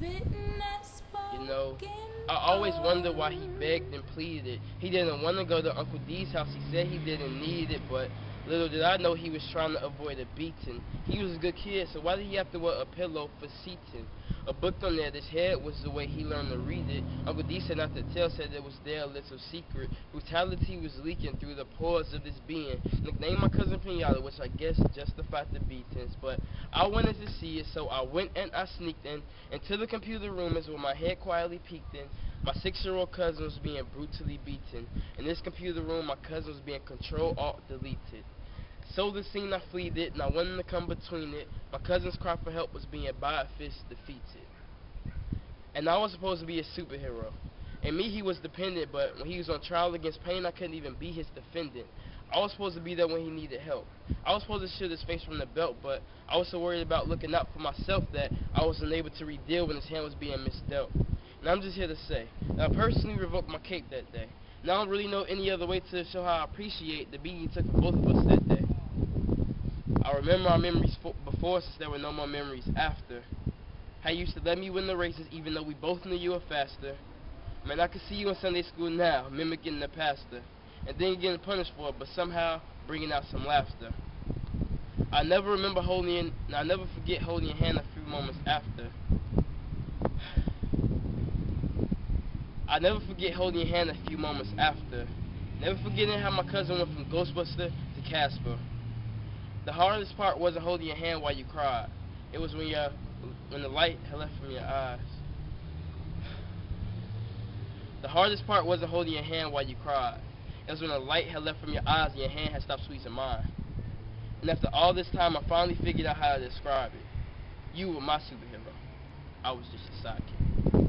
You know, I always wondered why he begged and pleaded. He didn't want to go to Uncle D's house. He said he didn't need it, but little did I know he was trying to avoid a beating. He was a good kid, so why did he have to wear a pillow for seating? A book on there, this head was the way he learned to read it. Uncle D said not to tell, said it was their little secret. Brutality was leaking through the pores of this being. Nicknamed my cousin Pinata, which I guess justified the beatings. But I wanted to see it, so I went and I sneaked in. Into the computer room is where my head quietly peeked in. My 6-year-old cousin was being brutally beaten. In this computer room, my cousin was being Control-Alt-Deleted. So the scene I fled it, and I wanted to come between it. My cousin's cry for help was being by a fist defeated. And I was supposed to be a superhero. And me, he was dependent, but when he was on trial against pain, I couldn't even be his defendant. I was supposed to be there when he needed help. I was supposed to shield his face from the belt, but I was so worried about looking out for myself that I wasn't able to redeal when his hand was being misdealt. And I'm just here to say that I personally revoked my cape that day. And I don't really know any other way to show how I appreciate the beating he took for both of us that day. I remember our memories before since there were no more memories after. How you used to let me win the races even though we both knew you were faster. Man, I can see you in Sunday school now, mimicking the pastor. And then getting punished for it, but somehow bringing out some laughter. I never forget holding your hand a few moments after. I never forget holding your hand a few moments after. Never forgetting how my cousin went from Ghostbuster to Casper. The hardest part wasn't holding your hand while you cried. It was when the light had left from your eyes. The hardest part wasn't holding your hand while you cried. It was when the light had left from your eyes and your hand had stopped squeezing mine. And after all this time, I finally figured out how to describe it. You were my superhero. I was just a sidekick.